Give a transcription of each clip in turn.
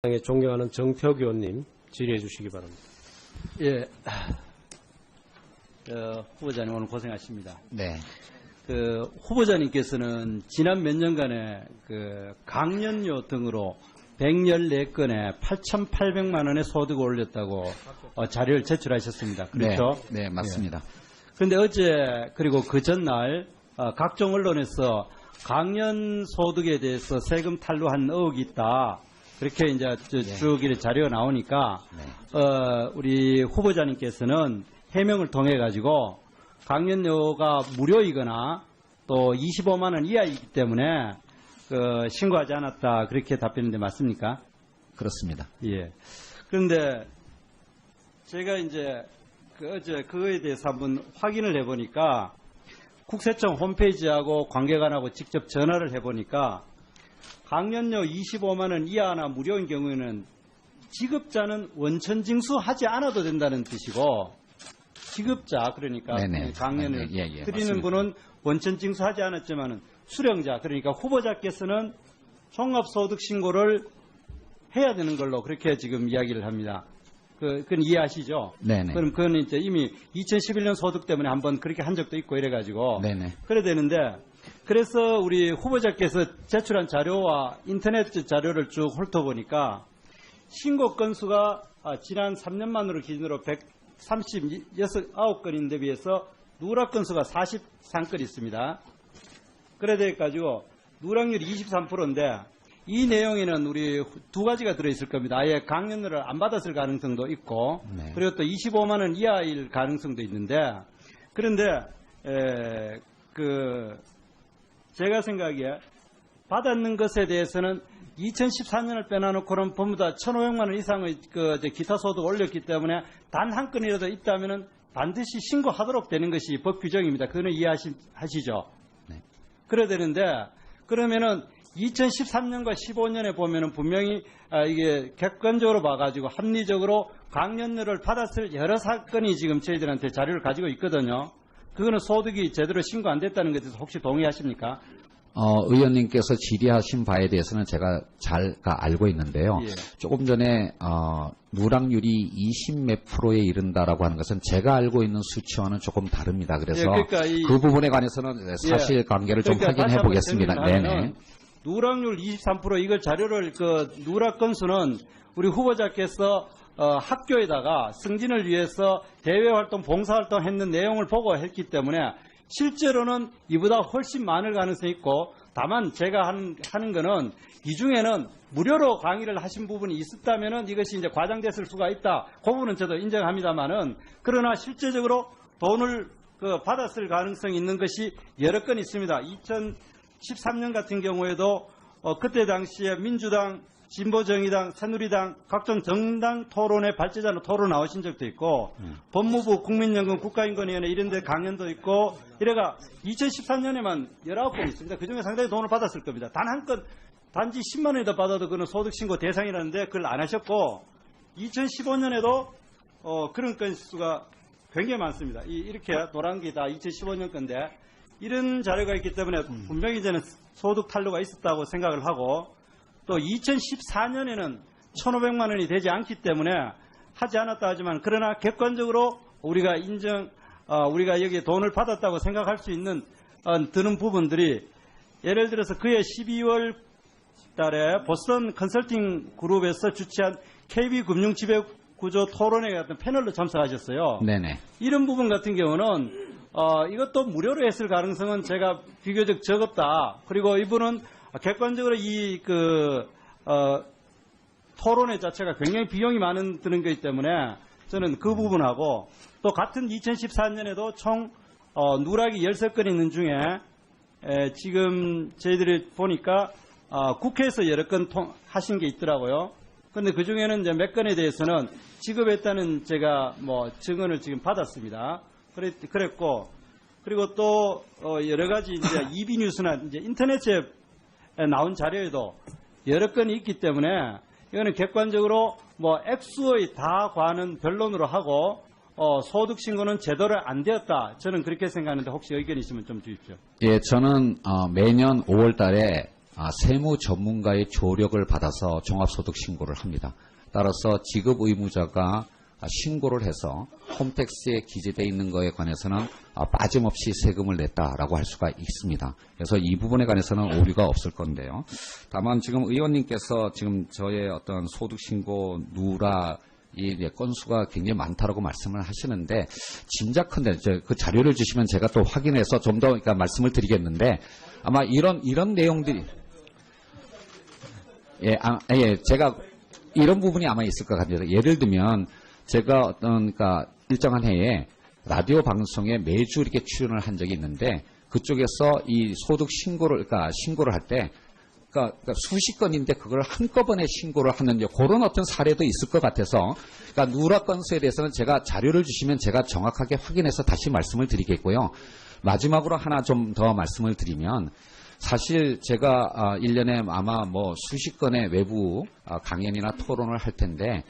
존경하는 정태욱 의원님 질의해 주시기 바랍니다. 예, 후보자님 오늘 고생하십니다. 네. 후보자님께서는 지난 몇 년간에 강연료 등으로 114건에 8,800만 원의 소득을 올렸다고 자료를 제출하셨습니다. 그렇죠? 네, 네, 맞습니다. 그런데 어제 그리고 그 전날 각종 언론에서 강연 소득에 대해서 세금 탈루한 의혹이 있다. 그렇게 이제 쭉 이렇게 자료가 나오니까 우리 후보자님께서는 해명을 통해 가지고 강연료가 무료이거나 또 25만 원 이하이기 때문에 신고하지 않았다 그렇게 답변했는데 맞습니까? 그렇습니다. 예. 그런데 제가 이제 어제 그거에 대해서 한번 확인을 해보니까 국세청 홈페이지하고 관계관하고 직접 전화를 해보니까 강연료 25만 원 이하나 무료인 경우에는 지급자는 원천 징수하지 않아도 된다는 뜻이고 지급자 그러니까 네네. 강연을 예, 드리는 맞습니다. 분은 원천 징수하지 않았지만은 수령자 그러니까 후보자께서는 종합소득 신고를 해야 되는 걸로 그렇게 지금 이야기를 합니다. 그건 이해하시죠? 네네. 그럼 그건 이제 이미 2011년 소득 때문에 한번 그렇게 한 적도 있고 이래가지고 네네. 그래 되는데 그래서 우리 후보자께서 제출한 자료와 인터넷 자료를 쭉 훑어보니까 신고 건수가 지난 3년만으로 기준으로 139건인데 비해서 누락 건수가 43건 있습니다. 그래 돼가지고 누락률이 23%인데 이 내용에는 우리 두 가지가 들어있을 겁니다. 아예 강연료를 안 받았을 가능성도 있고 네. 그리고 또 25만 원 이하일 가능성도 있는데 그런데 제가 생각에 받았는 것에 대해서는 2014년을 빼놔놓고는 전부 다 1,500만 원 이상의 기타 소득 올렸기 때문에 단 한 건이라도 있다면은 반드시 신고하도록 되는 것이 법 규정입니다. 그거는 이해하시죠? 네. 그래야 되는데 그러면은 2013년과 15년에 보면은 분명히 이게 객관적으로 봐가지고 합리적으로 강연료를 받았을 여러 사건이 지금 저희들한테 자료를 가지고 있거든요. 그거는 소득이 제대로 신고 안 됐다는 것에 대해서 혹시 동의하십니까? 의원님께서 질의하신 바에 대해서는 제가 잘 알고 있는데요. 예. 조금 전에 누락률이 20몇 프로에 이른다라고 하는 것은 제가 알고 있는 수치와는 조금 다릅니다. 그래서 예, 그러니까 그 부분에 관해서는 사실관계를 좀 그러니까 확인해 보겠습니다. 다시 한번 네네. 설명을 하면은 누락률 23% 이걸 자료를 누락 건수는 우리 후보자께서 학교에다가 승진을 위해서 대외활동, 봉사활동 했는 내용을 보고 했기 때문에 실제로는 이보다 훨씬 많을 가능성이 있고 다만 제가 하는 거는 이 중에는 무료로 강의를 하신 부분이 있었다면은 이것이 이제 과장됐을 수가 있다. 그 부분은 저도 인정합니다만은 그러나 실제적으로 돈을 받았을 가능성이 있는 것이 여러 건 있습니다. 2013년 같은 경우에도 그때 당시에 민주당, 진보정의당, 새누리당 각종 정당 토론회 발제자로 토론 나오신 적도 있고 법무부 국민연금 국가인권위원회 이런 데 강연도 있고 이래가 2013년에만 19건 있습니다. 그중에 상당히 돈을 받았을 겁니다. 단 한 건 단지 10만 원이더 받아도 그는 소득신고 대상이라는데 그걸 안 하셨고 2015년에도 그런 건수가 굉장히 많습니다. 이렇게 노란 게 다 2015년 건데 이런 자료가 있기 때문에 분명히 저는 소득 탈루가 있었다고 생각을 하고 또 2014년에는 1,500만 원이 되지 않기 때문에 하지 않았다 하지만 그러나 객관적으로 우리가 우리가 여기에 돈을 받았다고 생각할 수 있는 드는 부분들이 예를 들어서 그해 12월 달에 보스턴 컨설팅 그룹에서 주최한 KB금융지배구조 토론회 같은 패널로 참석하셨어요. 네네. 이런 부분 같은 경우는 이것도 무료로 했을 가능성은 제가 비교적 적었다. 그리고 이분은 객관적으로 토론회 자체가 굉장히 비용이 많은 드는 거기 때문에 저는 그 부분하고 또 같은 2014년에도 총 누락이 13건 있는 중에 지금 저희들이 보니까 국회에서 여러 건 하신 게 있더라고요. 그런데 그 중에는 이제 몇 건에 대해서는 지급했다는 제가 증언을 지금 받았습니다. 그랬고 그리고 또 여러 가지 이제 EB뉴스나 이제 인터넷에 나온 자료에도 여러 건이 있기 때문에 이거는 객관적으로 액수의 다 과는 변론으로 하고 소득 신고는 제대로 안 되었다. 저는 그렇게 생각하는데 혹시 의견 있으면 좀 주십시오. 예, 저는 매년 5월 달에 세무 전문가의 조력을 받아서 종합소득 신고를 합니다. 따라서 지급 의무자가 신고를 해서 홈택스에 기재되어 있는 것에 관해서는 빠짐없이 세금을 냈다라고 할 수가 있습니다. 그래서 이 부분에 관해서는 오류가 없을 건데요. 다만 지금 의원님께서 지금 저의 어떤 소득신고 누락 이 건수가 굉장히 많다라고 말씀을 하시는데 짐작컨대 그 자료를 주시면 제가 또 확인해서 좀 더 그러니까 말씀을 드리겠는데 아마 이런 내용들이 제가 이런 부분이 아마 있을 것 같습니다. 예를 들면 제가 어떤 그러니까 일정한 해에 라디오 방송에 매주 이렇게 출연을 한 적이 있는데 그쪽에서 이 소득 신고를 할 때 그러니까 수십 건인데 그걸 한꺼번에 신고를 하는 그런 어떤 사례도 있을 것 같아서 그러니까 누락 건수에 대해서는 제가 자료를 주시면 제가 정확하게 확인해서 다시 말씀을 드리겠고요. 마지막으로 하나 좀 더 말씀을 드리면 사실 제가 1년에 아마 뭐 수십 건의 외부 강연이나 토론을 할 텐데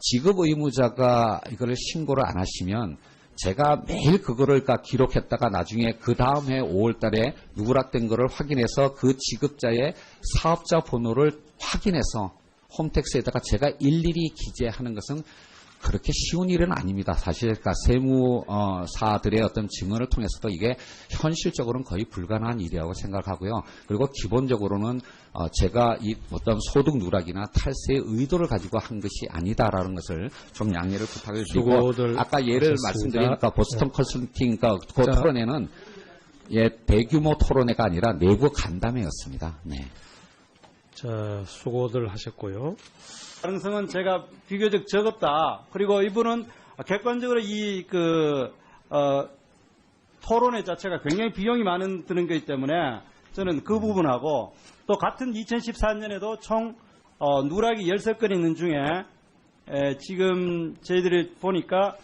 지급 의무자가 이거를 신고를 안 하시면 제가 매일 그거를 기록했다가 나중에 그 다음 해 5월 달에 누락된 거를 확인해서 그 지급자의 사업자 번호를 확인해서 홈택스에다가 제가 일일이 기재하는 것은 그렇게 쉬운 일은 아닙니다. 사실 그러니까 세무사들의 어떤 증언을 통해서도 이게 현실적으로는 거의 불가능한 일이라고 생각하고요. 그리고 기본적으로는 제가 이 어떤 소득 누락이나 탈세의 의도를 가지고 한 것이 아니다라는 것을 좀 양해를 부탁을 드리고 아까 예를 말씀드리니까 보스턴 컨설팅 그 토론회는 대규모 토론회가 아니라 내부 간담회였습니다. 네. 자, 수고들 하셨고요. 가능성은 제가 비교적 적었다. 그리고 이분은 객관적으로 토론회 자체가 굉장히 비용이 많은 드는 거기 때문에 저는 그 부분하고 또 같은 2014년에도 총 누락이 13건 있는 중에 지금 저희들이 보니까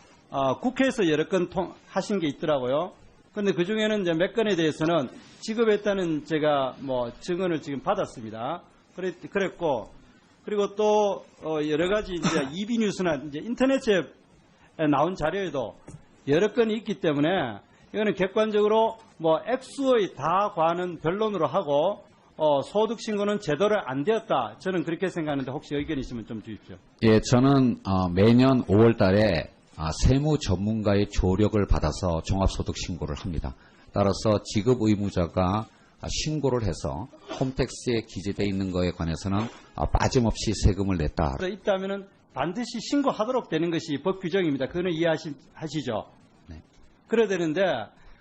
국회에서 여러 건 하신 게 있더라고요. 그런데 그 중에는 이제 몇 건에 대해서는 지급했다는 제가 뭐 증언을 지금 받았습니다. 그랬고 그리고 또 여러 가지 이제 EB 뉴스나 이제 인터넷에 나온 자료에도 여러 건이 있기 때문에 이거는 객관적으로 뭐 액수의 다 과는 변론으로 하고 소득 신고는 제대로 안 되었다. 저는 그렇게 생각하는데 혹시 의견 있으면 좀 주십시오. 예, 저는 매년 5월 달에 세무 전문가의 조력을 받아서 종합소득 신고를 합니다. 따라서 지급 의무자가 신고를 해서 홈택스에 기재되어 있는 것에 관해서는 빠짐없이 세금을 냈다. 있다면은 반드시 신고하도록 되는 것이 법 규정입니다. 그거는 이해하시죠? 네. 그래야 되는데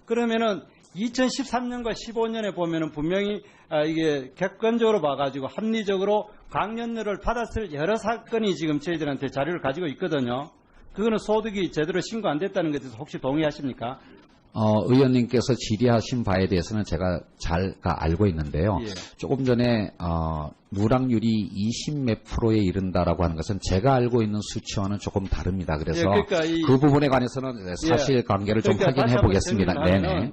그러면은 2013년과 15년에 보면은 분명히 이게 객관적으로 봐가지고 합리적으로 강연료를 받았을 여러 사건이 지금 저희들한테 자료를 가지고 있거든요. 그거는 소득이 제대로 신고 안 됐다는 것에 대해서 혹시 동의하십니까? 의원님께서 질의하신 바에 대해서는 제가 잘 알고 있는데요. 예. 조금 전에 누락률이 20몇 프로에 이른다라고 하는 것은 제가 알고 있는 수치와는 조금 다릅니다. 그래서 예, 그러니까 그 부분에 관해서는 사실관계를 좀 그러니까 확인해 보겠습니다. 네네.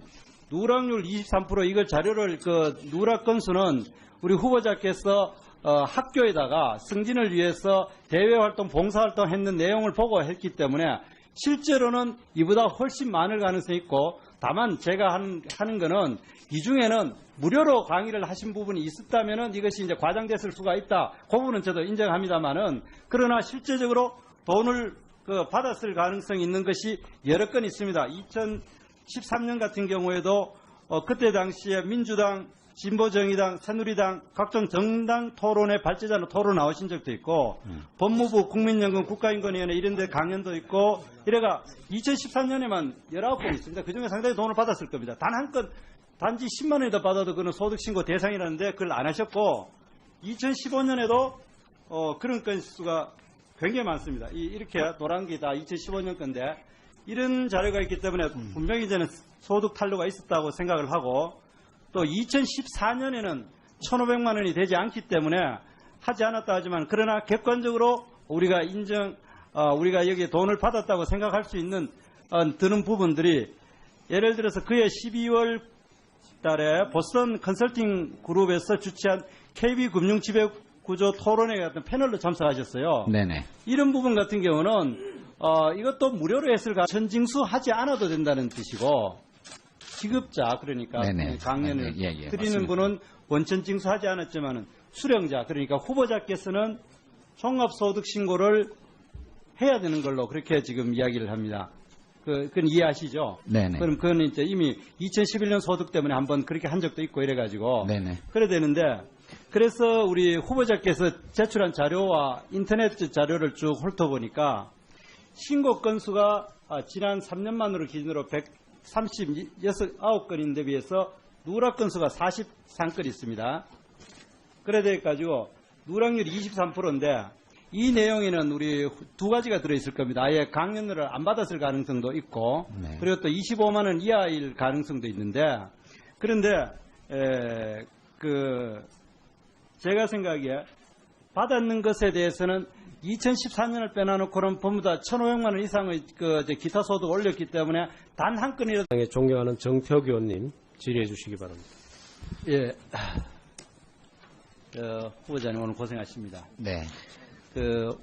누락률 23% 이걸 자료를 누락 건수는 우리 후보자께서 학교에다가 승진을 위해서 대외활동, 봉사활동 했는 내용을 보고 했기 때문에 실제로는 이보다 훨씬 많을 가능성이 있고 다만 제가 하는 거는 이 중에는 무료로 강의를 하신 부분이 있었다면은 이것이 이제 과장됐을 수가 있다. 그 부분은 저도 인정합니다만은 그러나 실제적으로 돈을 받았을 가능성이 있는 것이 여러 건 있습니다. 2013년 같은 경우에도 그때 당시에 민주당, 진보정의당, 새누리당 각종 정당 토론회 발제자로 토론 나오신 적도 있고 법무부 국민연금 국가인권위원회 이런 데 강연도 있고 이래가 2013년에만 19건 있습니다. 그중에 상당히 돈을 받았을 겁니다. 단 한 건 단지 10만 원이더 받아도 그는 소득신고 대상이라는데 그걸 안 하셨고 2015년에도 그런 건수가 굉장히 많습니다. 이렇게 노란 게 다 2015년 건데 이런 자료가 있기 때문에 분명히 저는 소득 탄로가 있었다고 생각을 하고 또 2014년에는 1,500만 원이 되지 않기 때문에 하지 않았다 하지만 그러나 객관적으로 우리가 우리가 여기에 돈을 받았다고 생각할 수 있는 드는 부분들이 예를 들어서 그해 12월 달에 보스턴 컨설팅 그룹에서 주최한 KB 금융 지배구조 토론회 같은 패널로 참석하셨어요. 네네. 이런 부분 같은 경우는 이것도 무료로 했을 가 전징수 하지 않아도 된다는 뜻이고 지급자 그러니까 네네. 강연을 예, 예, 드리는 맞습니다. 분은 원천 징수하지 않았지만 수령자 그러니까 후보자께서는 종합소득 신고를 해야 되는 걸로 그렇게 지금 이야기를 합니다. 그건 이해하시죠? 네네. 그럼 그건 이제 이미 2011년 소득 때문에 한번 그렇게 한 적도 있고 이래가지고 네네. 그래 되는데 그래서 우리 후보자께서 제출한 자료와 인터넷 자료를 쭉 훑어보니까 신고 건수가 지난 3년만으로 기준으로 139건인데 비해서 누락 건수가 43건 있습니다. 그래 돼가지고 누락률이 23%인데 이 내용에는 우리 두 가지가 들어있을 겁니다. 아예 강연료를 안 받았을 가능성도 있고 네. 그리고 또 25만 원 이하일 가능성도 있는데 그런데 제가 생각에 받았는 것에 대해서는 2014년을 빼놔놓고는 전부 다 1,500만 원 이상의 기타 소득 올렸기 때문에 단 한 건이라도 당에 존경하는 정태욱 의원님 질의해 주시기 바랍니다. 예. 후보자님 오늘 고생하십니다. 네.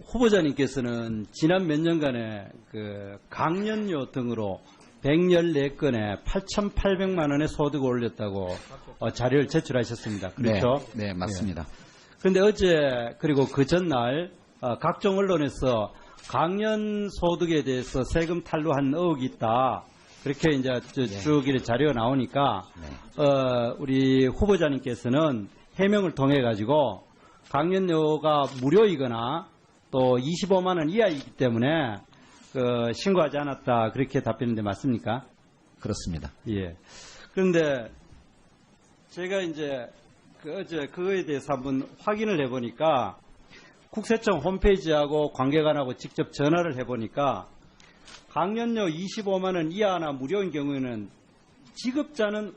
후보자님께서는 지난 몇 년간에 강연료 등으로 114건에 8,800만 원의 소득을 올렸다고 자료를 제출하셨습니다. 그렇죠? 네, 네, 맞습니다. 그런데 어제 그리고 그 전날 각종 언론에서 강연 소득에 대해서 세금 탈루한 의혹이 있다. 그렇게 이제 쭉 이렇게 자료가 나오니까 우리 후보자님께서는 해명을 통해 가지고 강연료가 무료이거나 또 25만 원 이하이기 때문에 신고하지 않았다 그렇게 답변인데 맞습니까? 그렇습니다. 예. 그런데 제가 이제 어제 그거에 대해서 한번 확인을 해보니까 국세청 홈페이지하고 관계관하고 직접 전화를 해보니까 강연료 25만 원 이하나 무료인 경우에는 지급자는